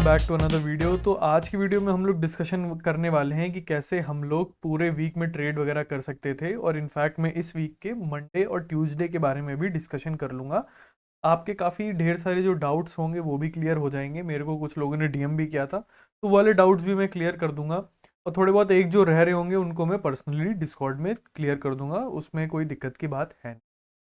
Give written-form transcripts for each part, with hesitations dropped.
Welcome back to another video. तो आज की वीडियो में हम लोग डिस्कशन करने वाले हैं कि कैसे हम लोग पूरे वीक में ट्रेड वगैरह कर सकते थे, और इनफैक्ट मैं इस वीक के मंडे और ट्यूसडे के बारे में भी डिस्कशन कर लूँगा। आपके काफ़ी ढेर सारे जो डाउट्स होंगे वो भी क्लियर हो जाएंगे। मेरे को कुछ लोगों ने डीएम भी किया था, तो वो वाले डाउट्स भी मैं क्लियर कर दूंगा, और थोड़े बहुत एक जो रह रहे होंगे उनको मैं पर्सनली डिस्कॉर्ड में क्लियर कर दूंगा। उसमें कोई दिक्कत की बात है नहीं।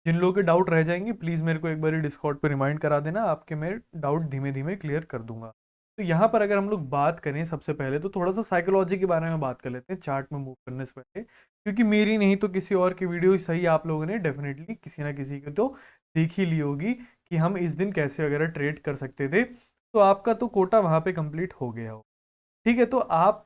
जिन लोगों के डाउट रह जाएंगे प्लीज़ मेरे को एक बार डिस्कॉर्ड पर रिमाइंड करा देना, आपके मैं डाउट धीमे धीमे क्लियर कर दूंगा। तो यहाँ पर अगर हम लोग बात करें सबसे पहले तो थोड़ा सा साइकोलॉजी के बारे में बात कर लेते हैं चार्ट में मूव करने से पहले, क्योंकि मेरी नहीं तो किसी और की वीडियो सही आप लोगों ने डेफिनेटली किसी ना किसी की तो देख ही ली होगी कि हम इस दिन कैसे वगैरह ट्रेड कर सकते थे। तो आपका तो कोटा वहाँ पे कंप्लीट हो गया हो। ठीक है, तो आप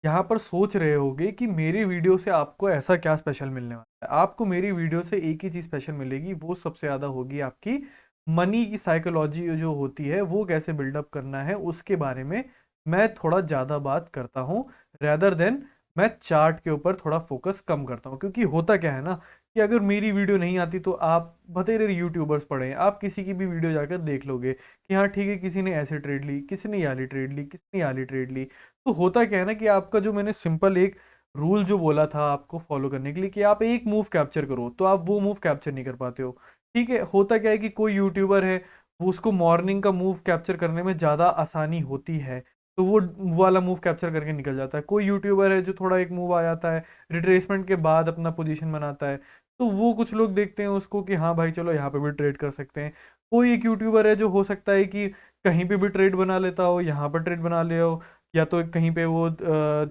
यहाँ पर सोच रहे होगे कि मेरी वीडियो से आपको ऐसा क्या स्पेशल मिलने वाला है। आपको मेरी वीडियो से एक ही चीज़ स्पेशल मिलेगी, वो सबसे ज़्यादा होगी आपकी मनी की साइकोलॉजी जो होती है वो कैसे बिल्डअप करना है उसके बारे में मैं थोड़ा ज़्यादा बात करता हूँ, रेदर देन मैं चार्ट के ऊपर थोड़ा फोकस कम करता हूँ। क्योंकि होता क्या है ना कि अगर मेरी वीडियो नहीं आती तो आप बतेरे यूट्यूबर्स पढ़े हैं, आप किसी की भी वीडियो जाकर देख लोगे कि हाँ ठीक है, किसी ने ऐसे ट्रेड ली, किसी ने याली ट्रेड ली, किसी ने याली ट्रेड ली। तो होता क्या है ना कि आपका जो मैंने सिंपल एक रूल जो बोला था आपको फॉलो करने के लिए कि आप एक मूव कैप्चर करो, तो आप वो मूव कैप्चर नहीं कर पाते हो। ठीक है, होता क्या है कि कोई यूट्यूबर है, वो उसको मॉर्निंग का मूव कैप्चर करने में ज़्यादा आसानी होती है, तो वो वाला मूव कैप्चर करके निकल जाता है। कोई यूट्यूबर है जो थोड़ा एक मूव आ जाता है, रिट्रेसमेंट के बाद अपना पोजीशन बनाता है, तो वो कुछ लोग देखते हैं उसको कि हाँ भाई चलो यहाँ पे भी ट्रेड कर सकते हैं। कोई एक यूट्यूबर है जो हो सकता है कि कहीं पे भी ट्रेड बना लेता हो, यहाँ पर ट्रेड बना ले हो, या तो कहीं पे वो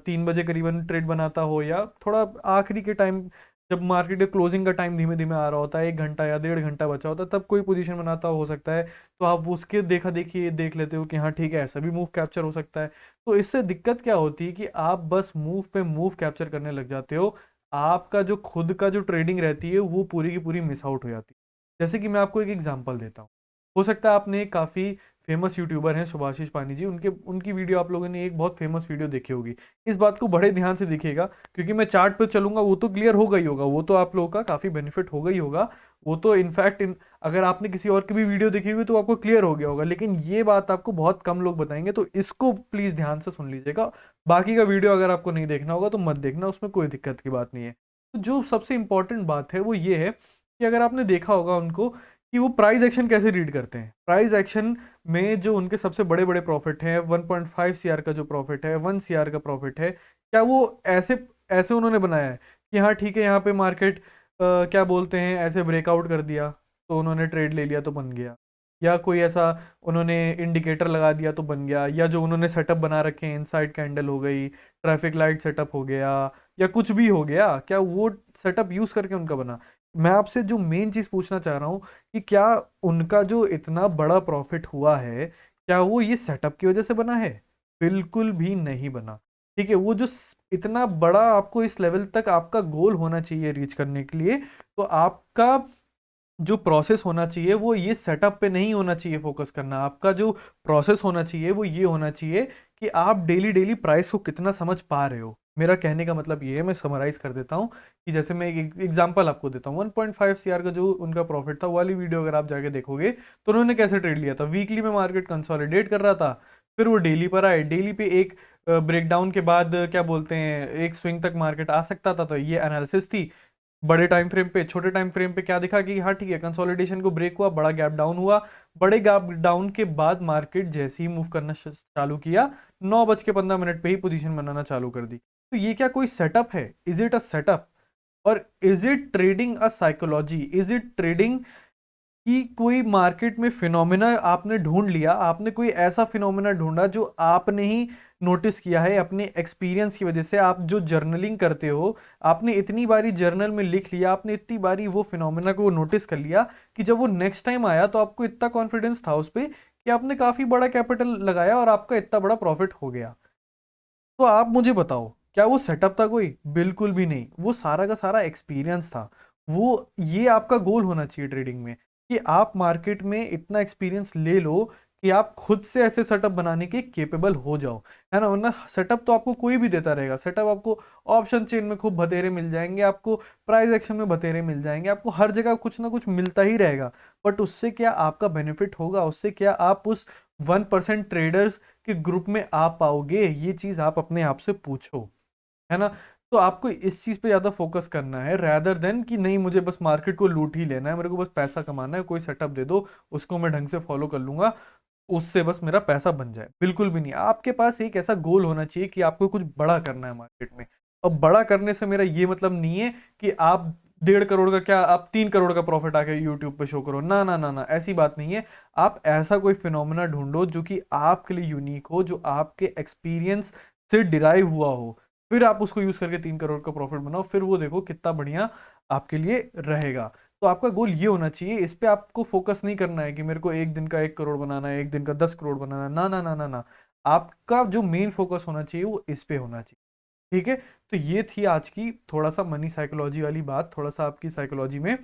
3 बजे करीबन ट्रेड बनाता हो, या थोड़ा आखिरी के टाइम जब मार्केट के क्लोजिंग का टाइम धीमे धीमे आ रहा होता है, 1 घंटा या 1.5 घंटा बचा होता है, तब कोई पोजीशन बनाता हो सकता है। तो आप उसके देखा देखी देख लेते हो कि हाँ ठीक है, ऐसा भी मूव कैप्चर हो सकता है। तो इससे दिक्कत क्या होती है कि आप बस मूव पे मूव कैप्चर करने लग जाते हो, आपका जो खुद का जो ट्रेडिंग रहती है वो पूरी की पूरी मिस आउट हो जाती है। जैसे कि मैं आपको एक एग्जांपल देता हूँ। हो सकता है आपने काफ़ी फेमस यूट्यूबर हैं सुभाशीष पानी जी, उनके उनकी वीडियो आप लोगों ने एक बहुत फेमस वीडियो देखी होगी। इस बात को बड़े ध्यान से देखिएगा, क्योंकि मैं चार्ट पे चलूंगा वो तो क्लियर होगा ही होगा, वो तो आप लोगों का काफ़ी बेनिफिट होगा ही होगा। वो तो इनफैक्ट अगर आपने किसी और की भी वीडियो देखी हुई तो आपको क्लियर हो गया होगा, लेकिन ये बात आपको बहुत कम लोग बताएंगे, तो इसको प्लीज़ ध्यान से सुन लीजिएगा। बाकी का वीडियो अगर आपको नहीं देखना होगा तो मत देखना, उसमें कोई दिक्कत की बात नहीं है। तो जो सबसे इंपॉर्टेंट बात है वो ये है कि अगर आपने देखा होगा उनको कि वो प्राइस एक्शन कैसे रीड करते हैं। प्राइस एक्शन में जो उनके सबसे बड़े बड़े प्रॉफिट हैं, 1.5 सीआर का जो प्रॉफिट है, 1 सीआर का प्रॉफिट है, क्या वो ऐसे ऐसे उन्होंने बनाया है कि हाँ ठीक है यहाँ पे मार्केट क्या बोलते हैं ऐसे ब्रेकआउट कर दिया तो उन्होंने ट्रेड ले लिया तो बन गया, या कोई ऐसा उन्होंने इंडिकेटर लगा दिया तो बन गया, या जो उन्होंने सेटअप बना रखे हैं, इनसाइड कैंडल हो गई, ट्रैफिक लाइट सेटअप हो गया, या कुछ भी हो गया, क्या वो सेटअप यूज़ करके उनका बना। मैं आपसे जो मेन चीज़ पूछना चाह रहा हूँ कि क्या उनका जो इतना बड़ा प्रॉफिट हुआ है, क्या वो ये सेटअप की वजह से बना है? बिल्कुल भी नहीं बना। ठीक है, वो जो इतना बड़ा आपको इस लेवल तक आपका गोल होना चाहिए रीच करने के लिए, तो आपका जो प्रोसेस होना चाहिए वो ये सेटअप पे नहीं होना चाहिए फोकस करना। आपका जो प्रोसेस होना चाहिए वो ये होना चाहिए कि आप डेली डेली प्राइस को कितना समझ पा रहे हो। मेरा कहने का मतलब ये है, मैं समराइज कर देता हूँ कि जैसे मैं एक एग्जांपल आपको देता हूँ। 1.5 सीआर का जो उनका प्रॉफिट था, वो वाली वीडियो अगर आप जाके देखोगे तो उन्होंने कैसे ट्रेड लिया था। वीकली में मार्केट कंसोलिडेट कर रहा था, फिर वो डेली पर आए, डेली पे एक ब्रेकडाउन के बाद क्या बोलते हैं एक स्विंग तक मार्केट आ सकता था। तो ये एनालिसिस थी। बड़े टाइम फ्रेम पे, छोटे टाइम फ्रेम पे क्या दिखा कि हाँ ठीक है, कंसोलिडेशन को ब्रेक हुआ, बड़ा गैप डाउन हुआ। बड़े गैप डाउन के बाद मार्केट जैसे ही मूव करना चालू किया, 9:15 पे ही पोजीशन बनाना चालू कर दी। तो ये क्या कोई सेटअप है? Is it a setup? और is it trading a psychology? Is it trading कि कोई मार्केट में फिनोमिना आपने ढूंढ लिया, आपने कोई ऐसा फिनोमिना ढूंढा जो आपने ही नोटिस किया है अपने एक्सपीरियंस की वजह से। आप जो जर्नलिंग करते हो, आपने इतनी बारी जर्नल में लिख लिया, आपने इतनी बारी वो फिनोमिना को नोटिस कर लिया कि जब वो नेक्स्ट टाइम आया तो आपको इतना कॉन्फिडेंस था उस पर कि आपने काफ़ी बड़ा कैपिटल लगाया और आपका इतना बड़ा प्रॉफिट हो गया। तो आप मुझे बताओ, क्या वो सेटअप था कोई? बिल्कुल भी नहीं, वो सारा का सारा एक्सपीरियंस था। वो ये आपका गोल होना चाहिए ट्रेडिंग में कि आप मार्केट में इतना एक्सपीरियंस ले लो कि आप खुद से ऐसे सेटअप बनाने के केपेबल हो जाओ, है ना। वरना सेटअप तो आपको कोई भी देता रहेगा। सेटअप आपको ऑप्शन चेन में खूब बतेरे मिल जाएंगे, आपको प्राइस एक्शन में बतेरे मिल जाएंगे, आपको हर जगह कुछ ना कुछ मिलता ही रहेगा। बट उससे क्या आपका बेनिफिट होगा? उससे क्या आप उस 1% ट्रेडर्स कि ग्रुप में आ पाओगे, ये चीज़ आप अपने आप से पूछो, है ना। तो आपको इस चीज़ पे ज़्यादा फोकस करना है रैदर देन कि नहीं मुझे बस मार्केट को लूट ही लेना है, मेरे को बस पैसा कमाना है, कोई सेटअप दे दो उसको मैं ढंग से फॉलो कर लूंगा, उससे बस मेरा पैसा बन जाए। बिल्कुल भी नहीं, आपके पास एक ऐसा गोल होना चाहिए कि आपको कुछ बड़ा करना है मार्केट में। अब बड़ा करने से मेरा ये मतलब नहीं है कि आप 1.5 करोड़ का क्या आप 3 करोड़ का प्रॉफिट आके यूट्यूब पे शो करो, ना ना ना ना, ऐसी बात नहीं है। आप ऐसा कोई फिनोमेना ढूंढो जो कि आपके लिए यूनिक हो, जो आपके एक्सपीरियंस से डिराइव हुआ हो, फिर आप उसको यूज करके 3 करोड़ का प्रॉफिट बनाओ, फिर वो देखो कितना बढ़िया आपके लिए रहेगा। तो आपका गोल ये होना चाहिए, इस पे आपको फोकस नहीं करना है कि मेरे को एक दिन का 1 करोड़ बनाना है, एक दिन का 10 करोड़ बनाना है, ना ना ना ना ना। आपका जो मेन फोकस होना चाहिए वो इस पे होना चाहिए। ठीक है, तो ये थी आज की थोड़ा सा मनी साइकोलॉजी वाली बात, थोड़ा सा आपकी साइकोलॉजी में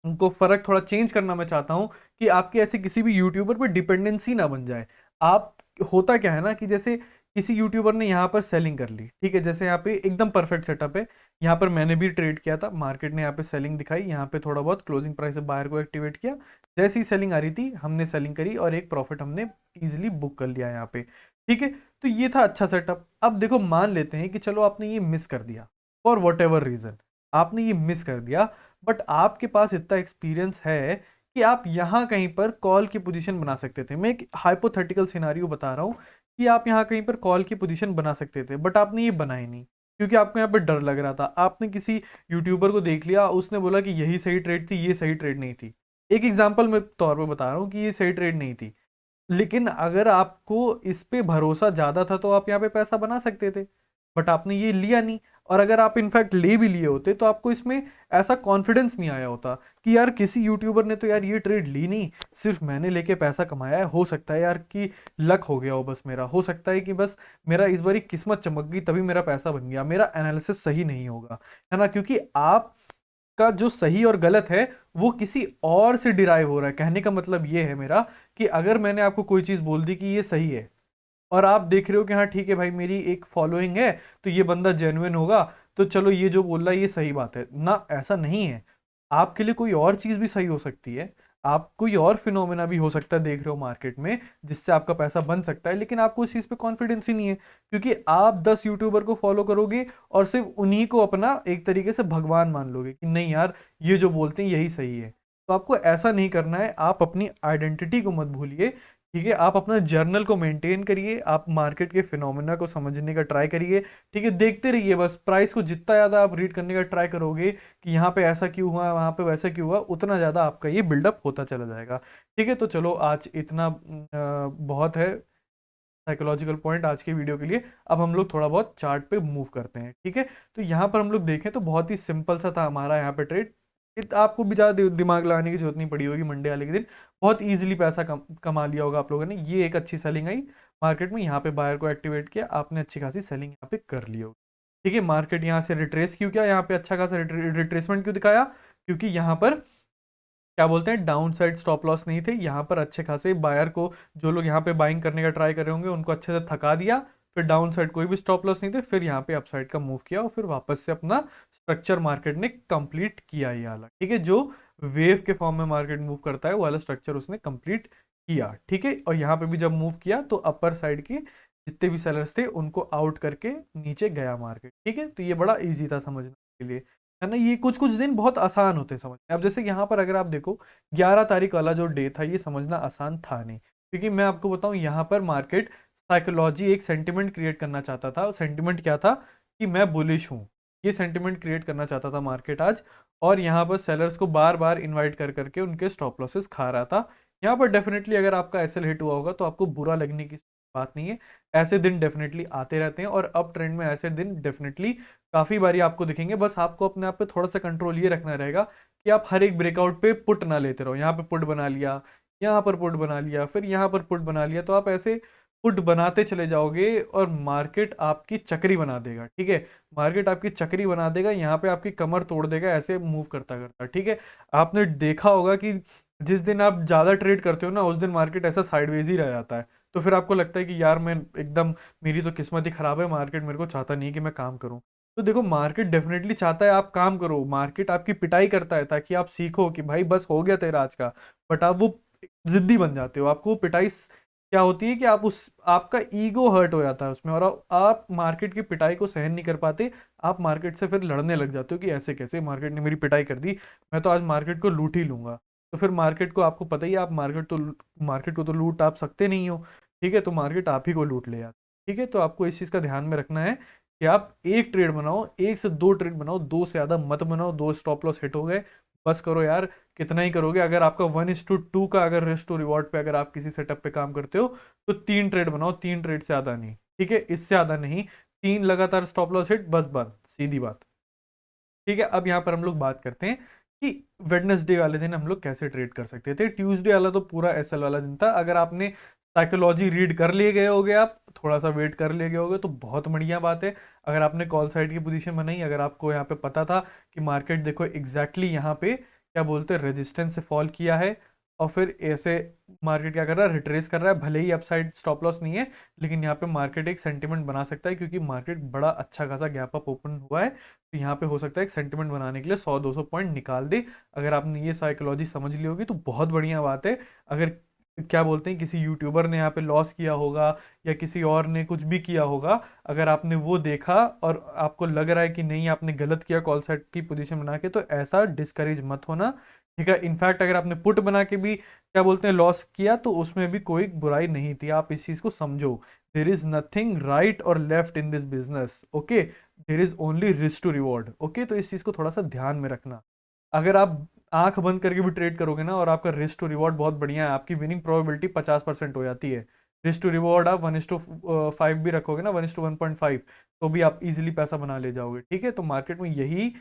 उनको फर्क थोड़ा चेंज करना मैं चाहता हूँ कि आपके ऐसे किसी भी यूट्यूबर पर डिपेंडेंसी ना बन जाए। आप होता क्या है ना कि जैसे किसी यूट्यूबर ने यहाँ पर सेलिंग कर ली, ठीक है, जैसे यहाँ पे एकदम परफेक्ट सेटअप है, यहाँ पर मैंने भी ट्रेड किया था, मार्केट ने यहाँ पे सेलिंग दिखाई, यहाँ पे थोड़ा बहुत क्लोजिंग प्राइस से बायर को एक्टिवेट किया, जैसी ही सेलिंग आ रही थी हमने सेलिंग करी और एक प्रॉफिट हमने इजिली बुक कर लिया यहाँ पे। ठीक है, तो ये था अच्छा सेटअप। अब देखो मान लेते हैं कि चलो आपने ये मिस कर दिया फॉर वट एवर रीजन, आपने ये मिस कर दिया, बट आपके पास इतना एक्सपीरियंस है कि आप यहाँ कहीं पर कॉल की पोजीशन बना सकते थे। मैं एक हाइपोथेटिकल सिनारियो बता रहा हूँ कि आप यहाँ कहीं पर कॉल की पोजीशन बना सकते थे, बट आपने ये बनाई नहीं क्योंकि आपको यहाँ पर डर लग रहा था। आपने किसी यूट्यूबर को देख लिया, उसने बोला कि यही सही ट्रेड थी, ये सही ट्रेड नहीं थी। एक एग्जाम्पल मैं तौर पर बता रहा हूँ कि ये सही ट्रेड नहीं थी, लेकिन अगर आपको इस पे भरोसा ज्यादा था तो आप यहाँ पे पैसा बना सकते थे, बट आपने ये लिया नहीं। और अगर आप इनफैक्ट ले भी लिए होते तो आपको इसमें ऐसा कॉन्फिडेंस नहीं आया होता कि यार किसी यूट्यूबर ने तो यार ये ट्रेड ली नहीं, सिर्फ मैंने लेके पैसा कमाया है, हो सकता है यार कि लक हो गया हो, बस मेरा हो सकता है कि बस मेरा इस बारी किस्मत चमक गई तभी मेरा पैसा बन गया, मेरा एनालिसिस सही नहीं होगा, है ना। क्योंकि आप का जो सही और गलत है वो किसी और से डिराइव हो रहा है। कहने का मतलब ये है मेरा कि अगर मैंने आपको कोई चीज बोल दी कि ये सही है और आप देख रहे हो कि हाँ ठीक है भाई मेरी एक फॉलोइंग है तो ये बंदा जेन्युइन होगा, तो चलो ये जो बोल रहा है ये सही बात है ना, ऐसा नहीं है। आपके लिए कोई और चीज भी सही हो सकती है, आप कोई और फिनोमेना भी हो सकता है देख रहे हो मार्केट में जिससे आपका पैसा बन सकता है, लेकिन आपको उस चीज पे कॉन्फिडेंस ही नहीं है क्योंकि आप 10 यूट्यूबर को फॉलो करोगे और सिर्फ उन्हीं को अपना एक तरीके से भगवान मान लोगे कि नहीं यार ये जो बोलते हैं यही सही है। तो आपको ऐसा नहीं करना है, आप अपनी आइडेंटिटी को मत भूलिए। ठीक है, आप अपना जर्नल को मेंटेन करिए, आप मार्केट के फिनोमेना को समझने का ट्राई करिए। ठीक है, देखते रहिए, बस प्राइस को जितना ज़्यादा आप रीड करने का ट्राई करोगे कि यहाँ पे ऐसा क्यों हुआ वहाँ पे वैसा क्यों हुआ, उतना ज़्यादा आपका ये बिल्डअप होता चला जाएगा। ठीक है, तो चलो आज इतना बहुत है साइकोलॉजिकल पॉइंट आज के वीडियो के लिए। अब हम लोग थोड़ा बहुत चार्ट पे मूव करते हैं। ठीक है, तो यहाँ पर हम लोग देखें तो बहुत ही सिंपल सा था हमारा यहाँ पे ट्रेड, आपको भी ज़्यादा दिमाग लगाने की जरूरत नहीं पड़ी होगी। मंडे वाले के दिन बहुत इजीली पैसा कमा लिया होगा आप लोगों ने। ये एक अच्छी सेलिंग आई मार्केट में, यहाँ पे बायर को एक्टिवेट किया, आपने अच्छी खासी सेलिंग यहाँ पे कर ली होगी। ठीक है, मार्केट यहाँ से रिट्रेस क्यों किया, यहाँ पे अच्छा खासा रिट्रेसमेंट क्यों दिखाया, क्योंकि यहाँ पर क्या बोलते हैं डाउन साइड स्टॉप लॉस नहीं थे, यहाँ पर अच्छे खासे बायर को, जो लोग यहाँ पे बाइंग करने का ट्राई कर रहे होंगे उनको अच्छे से थका दिया, फिर डाउन साइड कोई भी स्टॉप लॉस नहीं थे, फिर यहाँ पे अपसाइड का मूव किया और फिर वापस से अपना स्ट्रक्चर मार्केट ने कंप्लीट किया ये वाला। ठीक है, जो वेव के फॉर्म में मार्केट मूव करता है वो वाला स्ट्रक्चर उसने कंप्लीट किया। ठीक है, और यहाँ पे भी जब मूव किया तो अपर साइड के जितने भी सेलर्स थे उनको आउट करके नीचे गया मार्केट। ठीक है, तो ये बड़ा ईजी था समझने के लिए, है ना। ये कुछ कुछ दिन बहुत आसान होते हैं समझ। अब जैसे यहाँ पर अगर आप देखो 11 तारीख वाला जो डे था ये समझना आसान था नहीं, क्योंकि मैं आपको बताऊं यहाँ पर मार्केट साइकोलॉजी एक सेंटिमेंट क्रिएट करना चाहता था। सेंटिमेंट क्या था कि मैं बुलिश हूँ, ये सेंटिमेंट क्रिएट करना चाहता था मार्केट आज, और यहाँ पर सेलर्स को बार बार इन्वाइट कर करके उनके स्टॉप लॉसेस खा रहा था। यहाँ पर डेफिनेटली अगर आपका एसएल हिट हुआ होगा तो आपको बुरा लगने की बात नहीं है, ऐसे दिन डेफिनेटली आते रहते हैं और अब ट्रेंड में ऐसे दिन डेफिनेटली काफी बारी आपको दिखेंगे। बस आपको अपने आप पे थोड़ा सा कंट्रोल ये रखना रहेगा कि आप हर एक ब्रेकआउट पे पुट ना लेते रहो। यहाँ पे पुट बना लिया, यहाँ पर पुट बना लिया, फिर यहाँ पर पुट बना लिया, तो आप ऐसे पुट बनाते चले जाओगे और मार्केट आपकी चक्री बना देगा। ठीक है, मार्केट आपकी चक्री बना देगा, यहाँ पे आपकी कमर तोड़ देगा ऐसे मूव करता करता। ठीक है, आपने देखा होगा कि जिस दिन आप ज्यादा ट्रेड करते हो ना उस दिन मार्केट ऐसा साइडवेज ही रह जाता है, तो फिर आपको लगता है कि यार मैं एकदम, मेरी तो किस्मत ही खराब है, मार्केट मेरे को चाहता नहीं है कि मैं काम करूं। तो देखो मार्केट डेफिनेटली चाहता है आप काम करो, मार्केट आपकी पिटाई करता है ताकि आप सीखो कि भाई बस हो गया तेरा आज का, बट आप वो जिद्दी बन जाते हो, आपको वो पिटाई क्या होती है कि आपका ईगो हर्ट हो जाता है उसमें, और आप मार्केट की पिटाई को सहन नहीं कर पाते। आप मार्केट से फिर लड़ने लग जाते हो कि ऐसे कैसे, मार्केट ने मेरी पिटाई कर दी, मैं तो आज मार्केट को लूट ही लूंगा। तो फिर मार्केट को, आपको पता ही है, आप मार्केट को तो लूट आप सकते नहीं हो, ठीक है, तो मार्केट आप ही को लूट ले जाता है। ठीक है, तो आपको इस चीज़ का ध्यान में रखना है कि आप एक ट्रेड बनाओ, एक से दो ट्रेड बनाओ, दो से ज़्यादा मत बनाओ। दो स्टॉप लॉस हिट हो गए, बस करो यार, कितना ही करोगे। अगर आपका 1:2 का अगर रिस्क टू रिवॉर्ड पे अगर आप किसी सेटअप पे काम करते हो तो 3 ट्रेड बनाओ, 3 ट्रेड से ज़्यादा नहीं, ठीक है, इससे ज़्यादा नहीं। 3 लगातार स्टॉप लॉस हिट, बस बंद, सीधी बात। ठीक है, अब यहाँ पर हम लोग बात करते हैं कि वेडनेसडे वाले दिन हम लोग कैसे ट्रेड कर सकते थे। ट्यूसडे वाला तो पूरा एसएल वाला दिन था। अगर आपने साइकोलॉजी रीड कर लिए गए होगे, आप थोड़ा सा वेट कर लिए गए होगे, तो बहुत बढ़िया बात है। अगर आपने कॉल साइड की पोजीशन बनाई, अगर आपको यहाँ पे पता था कि मार्केट देखो एग्जैक्टली यहाँ पे क्या बोलते हैं रेजिस्टेंस से फॉल किया है, और फिर ऐसे मार्केट क्या कर रहा है, रिट्रेस कर रहा है, भले ही अपसाइड स्टॉप लॉस नहीं है, लेकिन यहाँ पे मार्केट एक सेंटिमेंट बना सकता है, क्योंकि मार्केट बड़ा अच्छा खासा गैप अप ओपन हुआ है। तो यहाँ पे हो सकता है एक सेंटिमेंट बनाने के लिए 100-200 पॉइंट निकाल दे। अगर आपने ये साइकोलॉजी समझ ली होगी तो बहुत बढ़िया बात है। अगर क्या बोलते हैं किसी यूट्यूबर ने यहाँ पे लॉस किया होगा, या किसी और ने कुछ भी किया होगा, अगर आपने वो देखा और आपको लग रहा है कि नहीं आपने गलत किया कॉल सेट की पोजीशन बना के, तो ऐसा डिस्करेज मत होना। ठीक है, इनफैक्ट अगर आपने पुट बना के भी क्या बोलते हैं लॉस किया, तो उसमें भी कोई बुराई नहीं थी। आप इस चीज को समझो, देर इज नथिंग राइट और left in this business, okay, there is only risk to reward. Okay, तो इस चीज को थोड़ा सा ध्यान में रखना। अगर आप आंख बंद करके भी ट्रेड करोगे ना, और आपका रिस्क टू रिवॉर्ड बहुत बढ़िया है, आपकी विनिंग प्रोबेबिलिटी 50% हो जाती है। रिस्क टू रिवॉर्ड आप 1:5 भी रखोगे ना, 1:1.5, तो भी आप इजीली पैसा बना ले जाओगे। ठीक है, तो मार्केट में यही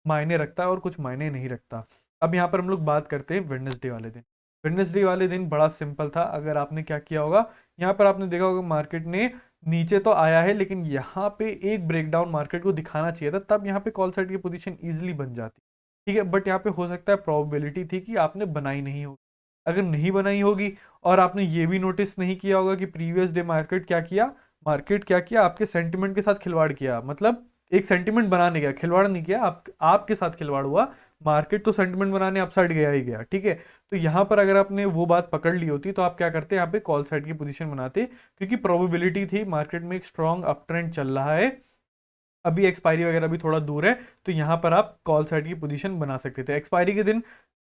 मायने रखता है और कुछ मायने नहीं रखता। अब यहाँ पर हम लोग बात करते हैं वेडनेसडे वाले दिन। वेडनेसडे वाले दिन बड़ा सिंपल था। अगर आपने क्या किया होगा, यहाँ पर आपने देखा होगा मार्केट ने नीचे तो आया है, लेकिन यहाँ पे एक ब्रेकडाउन मार्केट को दिखाना चाहिए था, तब यहाँ पे कॉल साइड की पोजीशन इजीली बन जाती। ठीक है, बट यहाँ पे हो सकता है प्रोबेबिलिटी थी कि आपने बनाई नहीं होगी। अगर नहीं बनाई होगी और आपने ये भी नोटिस नहीं किया होगा कि प्रीवियस डे मार्केट क्या किया, आपके सेंटिमेंट के साथ खिलवाड़ किया। मतलब एक सेंटिमेंट बनाने गया, खिलवाड़ नहीं किया, आपके साथ खिलवाड़ हुआ। मार्केट तो सेंटिमेंट बनाने अपसाइड गया ही गया। ठीक है, तो यहाँ पर अगर आपने वो बात पकड़ ली होती तो आप क्या करते, यहाँ पे कॉल साइड की पोजीशन बनाते, क्योंकि प्रोबेबिलिटी थी मार्केट में एक स्ट्रॉन्ग अप ट्रेंड चल रहा है, अभी एक्सपायरी वगैरह भी थोड़ा दूर है, तो यहाँ पर आप कॉल साइड की पोजीशन बना सकते थे। एक्सपायरी के दिन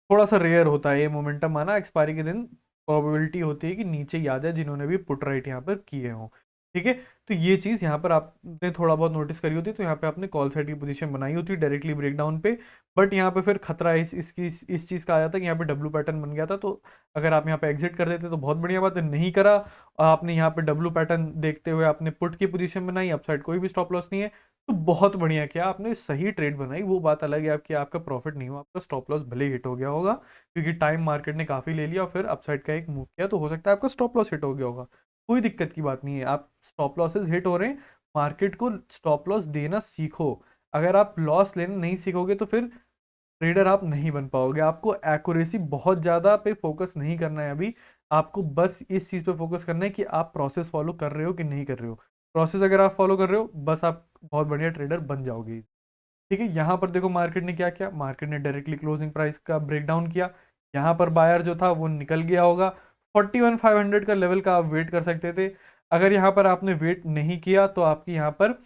थोड़ा सा रेयर होता है ये मोमेंटम आना, एक्सपायरी के दिन प्रोबेबिलिटी होती है कि नीचे ही आ जाए जिन्होंने भी पुट राइट यहाँ पर किए हों। ठीक है, तो ये चीज़ यहाँ पर आपने थोड़ा बहुत नोटिस करी होती, तो यहाँ पे आपने कॉल साइड की पोजीशन बनाई होती डायरेक्टली ब्रेकडाउन पे। बट यहाँ पे फिर खतरा इस चीज़ का आ जाता कि यहाँ पे डब्लू पैटर्न बन गया था, तो अगर आप यहाँ पे एग्जिट कर देते तो बहुत बढ़िया बात है। नहीं करा, आपने यहाँ पे डब्लू पैटर्न देखते हुए आपने पुट की पोजीशन बनाई, अपसाइड कोई भी स्टॉप लॉस नहीं है, तो बहुत बढ़िया किया आपने, सही ट्रेड बनाई। वो बात अलग है आपकी, आपका प्रॉफिट नहीं हुआ, आपका स्टॉप लॉस भले हिट हो गया होगा, क्योंकि टाइम मार्केट ने काफ़ी ले लिया और फिर अपसाइड का एक मूव किया, तो हो सकता है आपका स्टॉप लॉस हिट हो गया होगा। कोई दिक्कत की बात नहीं है, आप स्टॉप लॉसेस हिट हो रहे हैं, मार्केट को स्टॉप लॉस देना सीखो। अगर आप लॉस लेना नहीं सीखोगे तो फिर ट्रेडर आप नहीं बन पाओगे। आपको एक्यूरेसी बहुत ज़्यादा पे फोकस नहीं करना है अभी, आपको बस इस चीज़ पे फोकस करना है कि आप प्रोसेस फॉलो कर रहे हो कि नहीं कर रहे हो। प्रोसेस अगर आप फॉलो कर रहे हो, बस आप बहुत बढ़िया ट्रेडर बन जाओगे। ठीक है, यहाँ पर देखो मार्केट ने क्या किया, मार्केट ने डायरेक्टली क्लोजिंग प्राइस का ब्रेकडाउन किया। यहाँ पर बायर जो था वो निकल गया होगा। 41,500 का लेवल का आप वेट कर सकते थे। अगर यहाँ पर आपने वेट नहीं किया तो आपकी यहाँ पर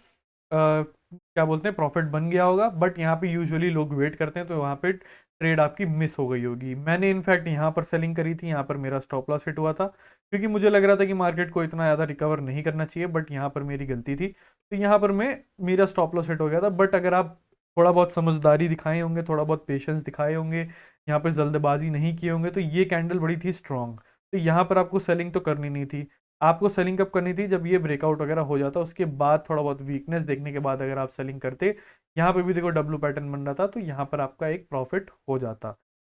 क्या बोलते हैं प्रॉफिट बन गया होगा, बट यहाँ पे यूजुअली लोग वेट करते हैं, तो वहाँ पे ट्रेड आपकी मिस हो गई होगी। मैंने इनफैक्ट यहाँ पर सेलिंग करी थी, यहाँ पर मेरा स्टॉप लॉस हिट हुआ था, क्योंकि मुझे लग रहा था कि मार्केट को इतना ज़्यादा रिकवर नहीं करना चाहिए, बट यहाँ पर मेरी गलती थी, तो यहाँ पर मेरा स्टॉप लॉस हिट हो गया था। बट अगर आप थोड़ा बहुत समझदारी दिखाए होंगे, थोड़ा बहुत पेशेंस दिखाए होंगे, यहाँ पे जल्दबाजी नहीं किए होंगे, तो ये कैंडल बड़ी थी स्ट्रॉन्ग, तो यहाँ पर आपको सेलिंग तो करनी नहीं थी। आपको सेलिंग कब करनी थी, जब ये ब्रेकआउट वगैरह हो जाता, उसके बाद थोड़ा बहुत वीकनेस देखने के बाद अगर आप सेलिंग करते। यहाँ पे भी देखो डब्लू पैटर्न बन रहा था, तो यहाँ पर आपका एक प्रॉफिट हो जाता।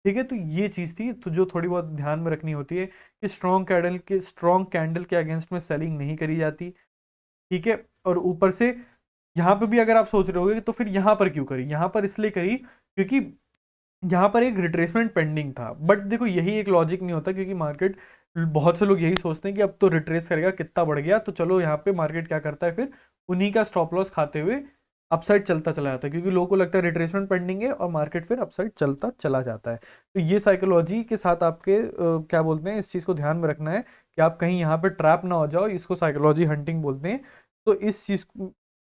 ठीक है, तो ये चीज़ थी, तो जो थोड़ी बहुत ध्यान में रखनी होती है कि स्ट्रॉन्ग कैंडल के अगेंस्ट में सेलिंग नहीं करी जाती। ठीक है, और ऊपर से यहाँ पे भी अगर आप सोच रहे होगे तो फिर यहाँ पर क्यों करी, यहाँ पर इसलिए करी क्योंकि यहाँ पर एक रिट्रेसमेंट पेंडिंग था। बट देखो यही एक लॉजिक नहीं होता, क्योंकि मार्केट, बहुत से लोग यही सोचते हैं कि अब तो रिट्रेस करेगा, कितना बढ़ गया, तो चलो यहाँ पे मार्केट क्या करता है फिर उन्हीं का स्टॉप लॉस खाते हुए अपसाइड चलता चला जाता है, क्योंकि लोगों को लगता है रिट्रेसमेंट पेंडिंग है और मार्केट फिर अपसाइड चलता चला जाता है। तो ये साइकोलॉजी के साथ आपके क्या बोलते हैं, इस चीज़ को ध्यान में रखना है कि आप कहीं यहाँ पे ट्रैप ना हो जाओ, इसको साइकोलॉजी हंटिंग बोलते हैं। तो इस चीज़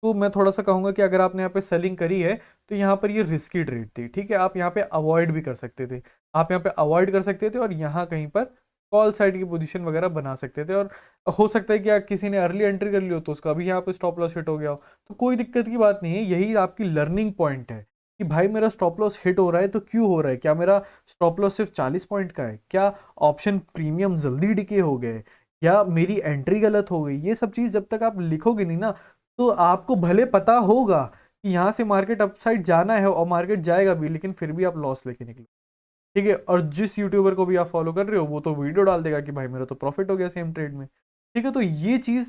को मैं थोड़ा सा कहूँगा कि अगर आपने यहाँ पे सेलिंग करी है तो यहाँ पर ये रिस्की ट्रेड थी, ठीक है। आप यहाँ पे अवॉइड भी कर सकते थे, आप यहाँ पे अवॉइड कर सकते थे और यहाँ कहीं पर कॉल साइड की पोजीशन वगैरह बना सकते थे। और हो सकता है कि किसी ने अर्ली एंट्री कर लियो तो उसका भी यहाँ पे स्टॉप लॉस हिट हो गया हो, तो कोई दिक्कत की बात नहीं है। यही आपकी लर्निंग पॉइंट है कि भाई मेरा स्टॉप लॉस हिट हो रहा है तो क्यों हो रहा है, क्या मेरा स्टॉप लॉस सिर्फ 40 पॉइंट का है, क्या ऑप्शन प्रीमियम जल्दी डिके हो गए, या मेरी एंट्री गलत हो गई। ये सब चीज जब तक आप लिखोगे नहीं ना, तो आपको भले पता होगा कि यहाँ से मार्केट अपसाइड जाना है और मार्केट जाएगा भी, लेकिन फिर भी आप लॉस लेके निकलो, ठीक है। और जिस यूट्यूबर को भी आप फॉलो कर रहे हो वो तो वीडियो डाल देगा कि भाई मेरा तो प्रॉफिट हो गया सेम ट्रेड में, ठीक है। तो ये चीज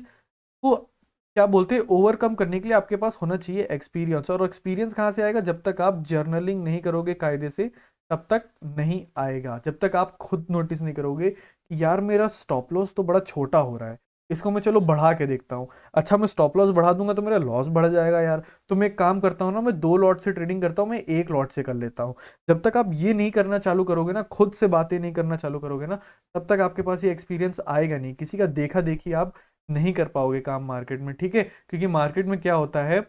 को क्या बोलते हैं, ओवरकम करने के लिए आपके पास होना चाहिए एक्सपीरियंस। और एक्सपीरियंस कहाँ से आएगा, जब तक आप जर्नलिंग नहीं करोगे कायदे से तब तक नहीं आएगा। जब तक आप खुद नोटिस नहीं करोगे कि यार मेरा स्टॉप लॉस तो बड़ा छोटा हो रहा है, इसको मैं चलो बढ़ा के देखता हूँ। अच्छा मैं स्टॉप लॉस बढ़ा दूंगा तो मेरा लॉस बढ़ जाएगा यार, तो मैं एक काम करता हूँ ना, मैं 2 लॉट से ट्रेडिंग करता हूँ, मैं 1 लॉट से कर लेता हूँ। जब तक आप ये नहीं करना चालू करोगे ना, खुद से बातें नहीं करना चालू करोगे ना, तब तक आपके पास ये एक्सपीरियंस आएगा नहीं। किसी का देखा देखी आप नहीं कर पाओगे काम मार्केट में, ठीक है। क्योंकि मार्केट में क्या होता है,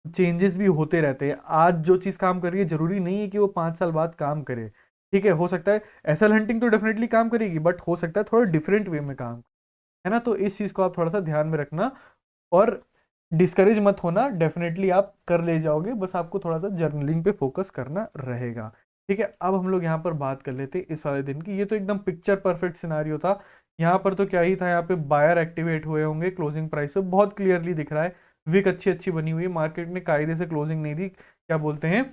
चेंजेस भी होते रहते हैं। आज जो चीज काम कर रही है जरूरी नहीं है कि वो 5 साल बाद काम करे, ठीक है। हो सकता है एसएल हंटिंग तो डेफिनेटली काम करेगी, बट हो सकता है थोड़ा डिफरेंट वे में काम, है ना। तो इस चीज को आप थोड़ा सा ध्यान में रखना और डिस्करेज मत होना, डेफिनेटली आप कर ले जाओगे, बस आपको थोड़ा सा जर्नलिंग पे फोकस करना रहेगा, ठीक है। अब हम लोग यहाँ पर बात कर लेते हैं इस वाले दिन की। ये तो एकदम पिक्चर परफेक्ट सिनारियो था। यहाँ पर तो क्या ही था, यहाँ पे बायर एक्टिवेट हुए होंगे, क्लोजिंग प्राइस पे बहुत क्लियरली दिख रहा है, विक अच्छी अच्छी बनी हुई है, मार्केट ने कायदे से क्लोजिंग नहीं दी, क्या बोलते हैं,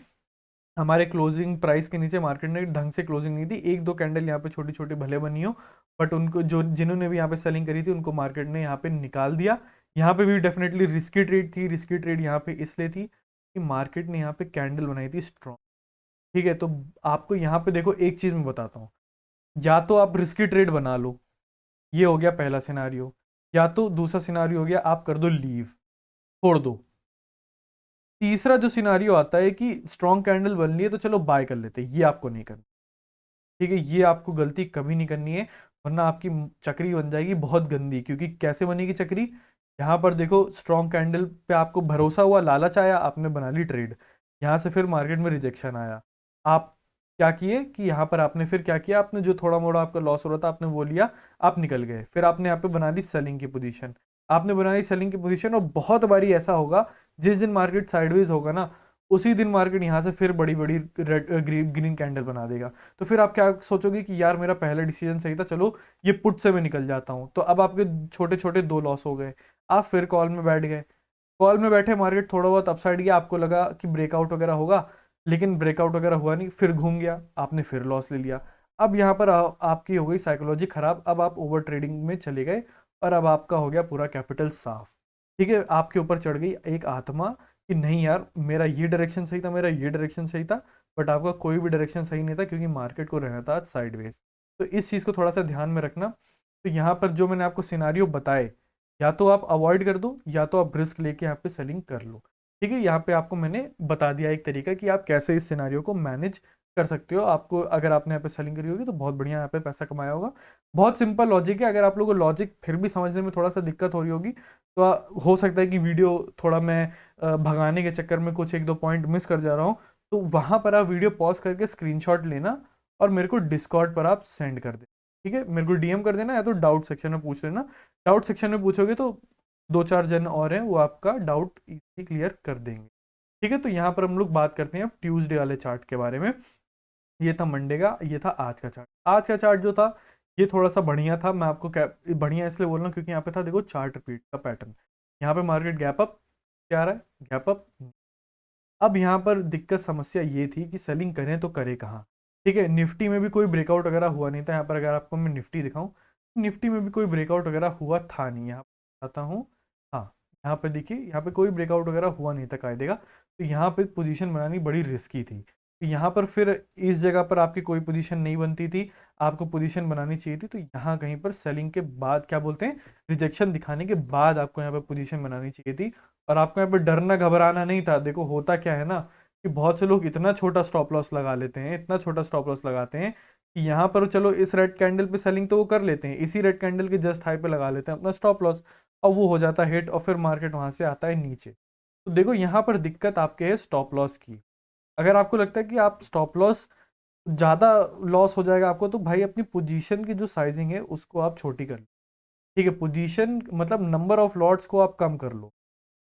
हमारे क्लोजिंग प्राइस के नीचे मार्केट ने ढंग से क्लोजिंग नहीं दी। एक दो कैंडल यहाँ पे छोटी छोटी भले बनी हो, बट उनको जो जिन्होंने भी यहाँ पे सेलिंग करी थी उनको मार्केट ने यहाँ पे निकाल दिया। यहाँ पे भी डेफिनेटली रिस्की ट्रेड थी, रिस्की ट्रेड यहाँ पे इसलिए थी कि मार्केट ने यहाँ पे कैंडल बनाई थी स्ट्रॉन्ग, ठीक है। तो आपको यहाँ पे देखो एक चीज मैं बताता हूँ, या तो आप रिस्की ट्रेड बना लो, ये हो गया पहला सिनारियो, या तो दूसरा सिनारियो हो गया आप कर दो लीव, छोड़ दो। तीसरा जो सिनारियो आता है कि स्ट्रॉन्ग कैंडल बन रही है तो चलो बाय कर लेते हैं, ये आपको नहीं करना, ठीक है। ये आपको गलती कभी नहीं करनी है, वरना आपकी चक्री बन जाएगी बहुत गंदी। क्योंकि कैसे बनेगी चक्री, यहाँ पर देखो स्ट्रॉन्ग कैंडल पे आपको भरोसा हुआ, लालच आया, आपने बना ली ट्रेड, यहाँ से फिर मार्केट में रिजेक्शन आया, आप क्या किए कि यहाँ पर आपने फिर क्या किया, आपने जो थोड़ा मोड़ा आपका लॉस हो रहा था आपने वो लिया, आप निकल गए। फिर आपने यहाँ पे बना ली सेलिंग की पोजीशन, आपने बना ली सेलिंग की पोजीशन। और बहुत बारी ऐसा होगा जिस दिन मार्केट साइडवेज होगा ना, उसी दिन मार्केट यहाँ से फिर बड़ी बड़ी रेड ग्रीन कैंडल बना देगा। तो फिर आप क्या सोचोगे कि यार मेरा पहला डिसीजन सही था, चलो ये पुट से मैं निकल जाता हूँ। तो अब आपके छोटे छोटे 2 लॉस हो गए, आप फिर कॉल में बैठ गए। कॉल में बैठे, मार्केट थोड़ा बहुत अपसाइड गया, आपको लगा कि ब्रेकआउट वगैरह होगा, लेकिन ब्रेकआउट वगैरह हुआ नहीं, फिर घूम गया, आपने फिर लॉस ले लिया। अब यहाँ पर आपकी हो गई साइकोलॉजी खराब, अब आप ओवर ट्रेडिंग में चले गए और अब आपका हो गया पूरा कैपिटल साफ, ठीक है। आपके ऊपर चढ़ गई एक आत्मा कि नहीं यार मेरा ये डायरेक्शन सही था, मेरा ये डायरेक्शन सही था, बट आपका कोई भी डायरेक्शन सही नहीं था क्योंकि मार्केट को रहना था आज साइडवेज। तो इस चीज़ को थोड़ा सा ध्यान में रखना। तो यहाँ पर जो मैंने आपको सिनारियो बताए, या तो आप अवॉइड कर दो या तो आप रिस्क लेके यहाँ पे सेलिंग कर लो, ठीक है। यहाँ पे आपको मैंने बता दिया एक तरीका कि आप कैसे इस सिनारियो को मैनेज कर सकते हो। आपको अगर आपने यहाँ पे सेलिंग करी होगी तो बहुत बढ़िया यहाँ पे पैसा कमाया होगा। बहुत सिंपल लॉजिक है, अगर आप लोगों को लॉजिक फिर भी समझने में थोड़ा सा दिक्कत हो रही होगी तो हो सकता है कि वीडियो थोड़ा मैं भगाने के चक्कर में कुछ एक दो पॉइंट मिस कर जा रहा हूँ, तो वहां पर आप वीडियो पॉज करके स्क्रीनशॉट लेना और मेरे को डिस्कॉर्ड पर आप सेंड कर दे, ठीक है। मेरे को डीएम कर देना या तो डाउट सेक्शन में पूछ लेना। डाउट सेक्शन में पूछोगे तो 2-4 जन और हैं, वो आपका डाउट इजीली क्लियर कर देंगे, ठीक है। तो यहाँ पर हम लोग बात करते हैं अब ट्यूसडे वाले चार्ट के बारे में। ये था मंडे का, ये था आज का चार्ट। आज का चार्ट जो था ये थोड़ा सा बढ़िया था। मैं आपको क्या बढ़िया इसलिए बोल रहा हूँ क्योंकि यहाँ पे था देखो चार्ट रिपीट का पैटर्न, यहाँ पे मार्केट गैप अप, क्या आ रहा है गैप अप। अब यहाँ पर दिक्कत समस्या ये थी कि सेलिंग करें तो करे कहाँ, ठीक है। निफ्टी में भी कोई ब्रेकआउट वगैरह हुआ नहीं था। यहाँ पर अगर आपको मैं निफ्टी दिखाऊं, निफ्टी में भी कोई ब्रेकआउट वगैरह हुआ था नहीं। यहाँ पर आता हूँ, हाँ यहाँ पे देखिए, यहाँ पे कोई ब्रेकआउट वगैरह हुआ नहीं था कायदे का। तो यहाँ पे पोजीशन बनानी बड़ी रिस्की थी। तो यहाँ पर फिर इस जगह पर आपकी कोई पोजीशन नहीं बनती थी, आपको पोजीशन बनानी चाहिए थी, तो यहाँ कहीं पर सेलिंग के बाद क्या बोलते हैं, रिजेक्शन दिखाने के बाद आपको यहाँ पर पोजीशन बनानी चाहिए थी। और आपको यहाँ पर डरना घबराना नहीं था। देखो होता क्या है ना कि बहुत से लोग इतना छोटा स्टॉप लॉस लगा लेते हैं, इतना छोटा स्टॉप लॉस लगाते हैं कि यहाँ पर चलो इस रेड कैंडल पे सेलिंग तो वो कर लेते हैं, इसी रेड कैंडल के जस्ट हाई पे लगा लेते हैं अपना स्टॉप लॉस, और वो हो जाता है हिट, और फिर मार्केट वहां से आता है नीचे। तो देखो यहाँ पर दिक्कत आपके है स्टॉप लॉस की। अगर आपको लगता है कि आप स्टॉप लॉस ज़्यादा लॉस हो जाएगा आपको, तो भाई अपनी पोजीशन की जो साइजिंग है उसको आप छोटी कर लो। ठीक है, पोजीशन मतलब नंबर ऑफ लॉट्स को आप कम कर लो।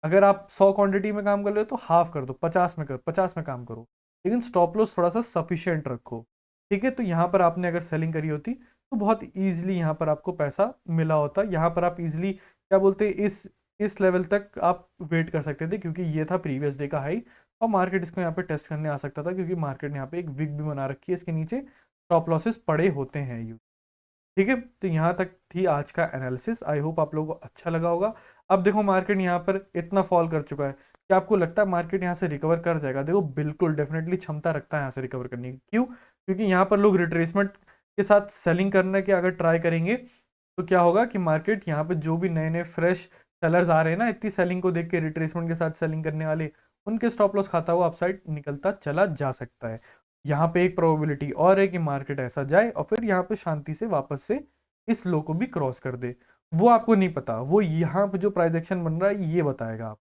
अगर आप 100 क्वांटिटी में काम कर रहे हो तो हाफ कर दो, 50 में काम करो, लेकिन स्टॉप लॉस थोड़ा सा सफिशिएंट रखो। ठीक है, तो यहाँ पर आपने अगर सेलिंग करी होती तो बहुत ईजिली यहाँ पर आपको पैसा मिला होता। यहाँ पर आप इजिली क्या बोलते हैं, इस लेवल तक आप वेट कर सकते थे, क्योंकि ये था प्रीवियस डे का हाई, और मार्केट इसको यहाँ पे टेस्ट करने आ सकता था, क्योंकि मार्केट ने यहाँ पे एक विक भी बना रखी है, इसके नीचे स्टॉप लॉसेस पड़े होते हैं यू। ठीक है, तो यहाँ तक थी आज का एनालिसिस। आई होप आप लोगों को अच्छा लगा होगा। अब देखो मार्केट यहाँ पर इतना फॉल कर चुका है, क्या आपको लगता है मार्केट यहाँ से रिकवर कर जाएगा? देखो बिल्कुल डेफिनेटली क्षमता रखता है यहाँ से रिकवर करने की। क्यों? क्योंकि यहाँ पर लोग रिट्रेसमेंट के साथ सेलिंग करने के अगर ट्राई करेंगे तो क्या होगा कि मार्केट यहाँ पे जो भी नए नए फ्रेश सेलर्स आ रहे हैं ना, इतनी सेलिंग को देख के रिट्रेसमेंट के साथ सेलिंग करने वाले, उनके स्टॉप लॉस खाता हुआ अपसाइड निकलता चला जा सकता है। यहाँ पे एक प्रोबेबिलिटी और है कि मार्केट ऐसा जाए और फिर यहाँ पे शांति से वापस से इस लो को भी क्रॉस कर दे। वो आपको नहीं पता, वो यहाँ पे जो प्राइस एक्शन बन रहा है ये बताएगा आप।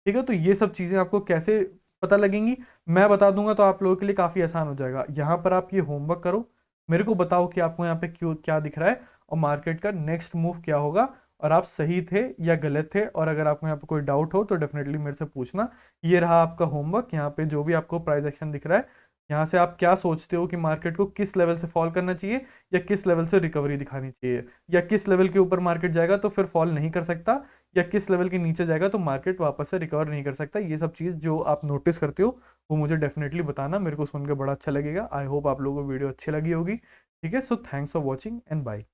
ठीक है, तो ये सब चीज़ें आपको कैसे पता लगेंगी मैं बता दूंगा, तो आप लोगों के लिए काफ़ी आसान हो जाएगा। यहाँ पर आप ये होमवर्क करो, मेरे को बताओ कि आपको यहाँ पे क्यों क्या दिख रहा है और मार्केट का नेक्स्ट मूव क्या होगा, और आप सही थे या गलत थे। और अगर आपको यहाँ पे कोई डाउट हो तो डेफिनेटली मेरे से पूछना। ये रहा आपका होमवर्क, यहाँ पे जो भी आपको प्राइस एक्शन दिख रहा है, यहाँ से आप क्या सोचते हो कि मार्केट को किस लेवल से फॉल करना चाहिए या किस लेवल से रिकवरी दिखानी चाहिए, या किस लेवल के ऊपर मार्केट जाएगा तो फिर फॉल नहीं कर सकता, या किस लेवल के नीचे जाएगा तो मार्केट वापस से रिकवर नहीं कर सकता। ये सब चीज़ जो आप नोटिस करते हो वो मुझे डेफिनेटली बताना, मेरे को सुनकर बड़ा अच्छा लगेगा। आई होप आप लोगों को वीडियो अच्छी लगी होगी। ठीक है, so thanks for watching and bye.